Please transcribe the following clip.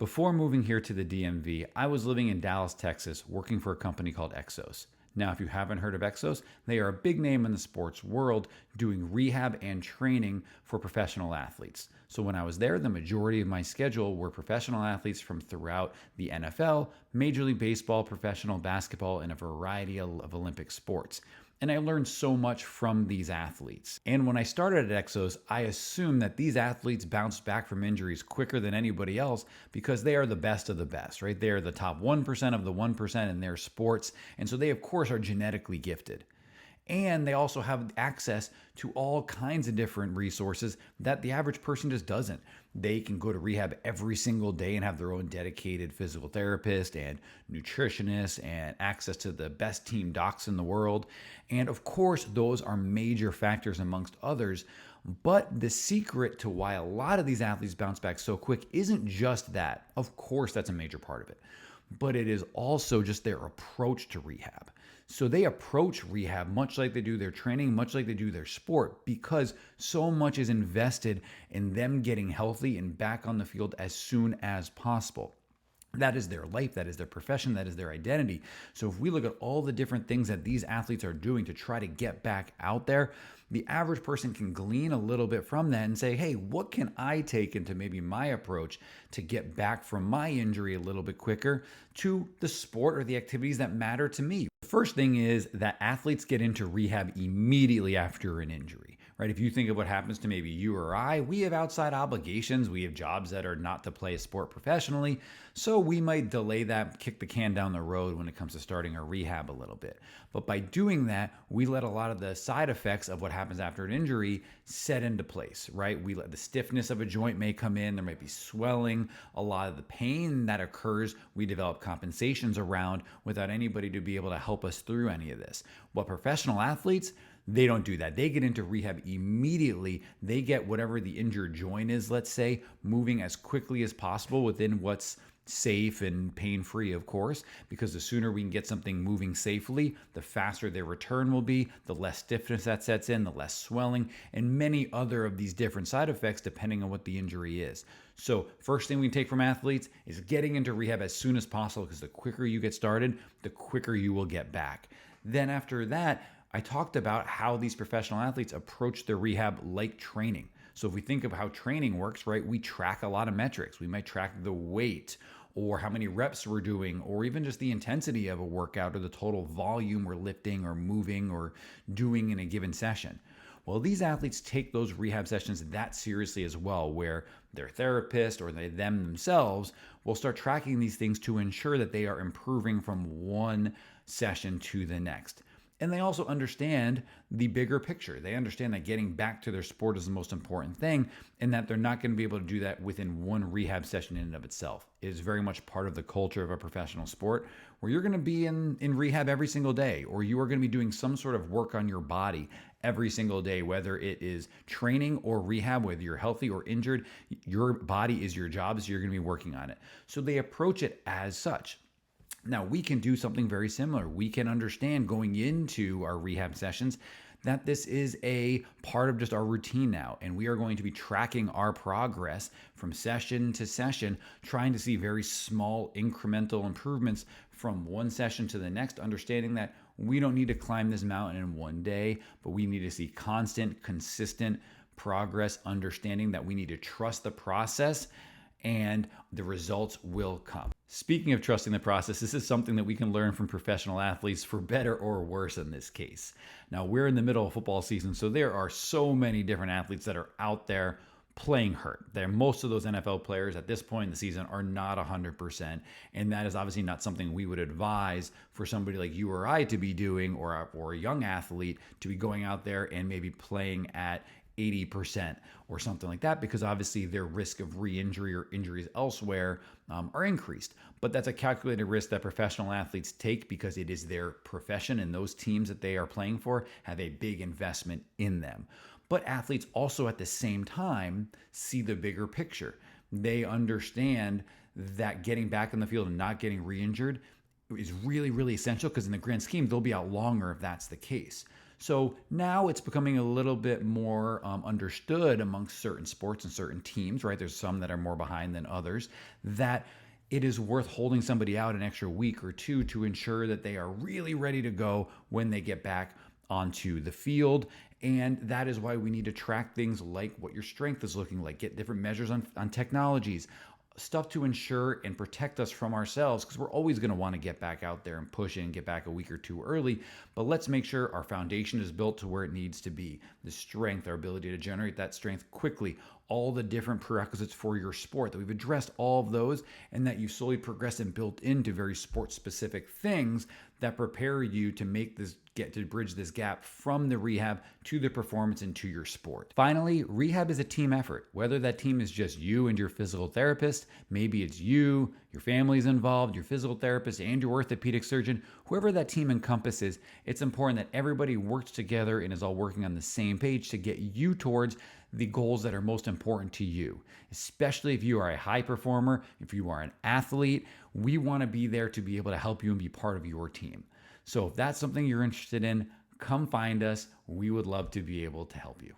Before moving here to the DMV, I was living in Dallas, Texas, working for a company called EXOS. Now, if you haven't heard of EXOS, they are a big name in the sports world doing rehab and training for professional athletes. So when I was there, the majority of my schedule were professional athletes from throughout the NFL, Major League Baseball, professional basketball, and a variety of Olympic sports. And I learned so much from these athletes. And when I started at Exos, I assumed that these athletes bounced back from injuries quicker than anybody else because they are the best of the best, right? They are the top 1% of the 1% in their sports. And so they, of course, are genetically gifted. And they also have access to all kinds of different resources that the average person just doesn't. They can go to rehab every single day and have their own dedicated physical therapist and nutritionist and access to the best team docs in the world. And of course, those are major factors amongst others. But the secret to why a lot of these athletes bounce back so quick isn't just that. Of course, that's a major part of it. But it is also just their approach to rehab. So they approach rehab much like they do their training, much like they do their sport, because so much is invested in them getting healthy and back on the field as soon as possible. That is their life, that is their profession, that is their identity. So if we look at all the different things that these athletes are doing to try to get back out there, the average person can glean a little bit from that and say, hey, what can I take into maybe my approach to get back from my injury a little bit quicker to the sport or the activities that matter to me? The first thing is that athletes get into rehab immediately after an injury, right? If you think of what happens to maybe you or I, we have outside obligations. We have jobs that are not to play a sport professionally. So we might delay that, kick the can down the road when it comes to starting our rehab a little bit. But by doing that, we let a lot of the side effects of what happens after an injury set into place, right? We let the stiffness of a joint may come in. There might be swelling. A lot of the pain that occurs, we develop compensations around without anybody to be able to help us through any of this. What professional athletes, they don't do that. They get into rehab immediately. They get whatever the injured joint is, let's say, moving as quickly as possible within what's safe and pain-free, of course, because the sooner we can get something moving safely, the faster their return will be, the less stiffness that sets in, the less swelling, and many other of these different side effects depending on what the injury is. So first thing we can take from athletes is getting into rehab as soon as possible, because the quicker you get started, the quicker you will get back. Then after that, I talked about how these professional athletes approach their rehab like training. So if we think of how training works, right, we track a lot of metrics. We might track the weight or how many reps we're doing, or even just the intensity of a workout or the total volume we're lifting or moving or doing in a given session. Well, these athletes take those rehab sessions that seriously as well, where their therapist or them themselves will start tracking these things to ensure that they are improving from one session to the next. And they also understand the bigger picture. They understand that getting back to their sport is the most important thing, and that they're not going to be able to do that within one rehab session in and of itself. It is very much part of the culture of a professional sport where you're going to be in rehab every single day, or you are going to be doing some sort of work on your body every single day, whether it is training or rehab, whether you're healthy or injured. Your body is your job, so you're going to be working on it. So they approach it as such. Now, we can do something very similar. We can understand going into our rehab sessions that this is a part of just our routine now, and we are going to be tracking our progress from session to session, trying to see very small incremental improvements from one session to the next, understanding that we don't need to climb this mountain in one day, but we need to see constant, consistent progress, understanding that we need to trust the process and the results will come. Speaking of trusting the process, this is something that we can learn from professional athletes, for better or worse in this case. Now, we're in the middle of football season, so there are so many different athletes that are out there playing hurt. Most of those NFL players at this point in the season are not 100%, and that is obviously not something we would advise for somebody like you or I to be doing, or a young athlete to be going out there and maybe playing at 80% or something like that, because obviously their risk of re-injury or injuries elsewhere are increased. But that's a calculated risk that professional athletes take because it is their profession, and those teams that they are playing for have a big investment in them. But athletes also at the same time see the bigger picture. They understand that getting back in the field and not getting re-injured is really, really essential, because in the grand scheme, they'll be out longer if that's the case. So now it's becoming a little bit more understood amongst certain sports and certain teams, right? There's some that are more behind than others, that it is worth holding somebody out an extra week or two to ensure that they are really ready to go when they get back onto the field. And that is why we need to track things like what your strength is looking like, get different measures on technologies, stuff to ensure and protect us from ourselves, because we're always going to want to get back out there and push in, get back a week or two early. But let's make sure our foundation is built to where it needs to be. The strength, our ability to generate that strength quickly, all the different prerequisites for your sport, that we've addressed all of those, and that you slowly progress and built into very sport specific things that prepare you to make this, get to bridge this gap from the rehab to the performance and to your sport. Finally, rehab is a team effort. Whether that team is just you and your physical therapist, maybe it's you, your family's involved, your physical therapist, and your orthopedic surgeon, whoever that team encompasses, it's important that everybody works together and is all working on the same page to get you towards the goals that are most important to you. Especially if you are a high performer, if you are an athlete, we want to be there to be able to help you and be part of your team. So if that's something you're interested in, come find us. We would love to be able to help you.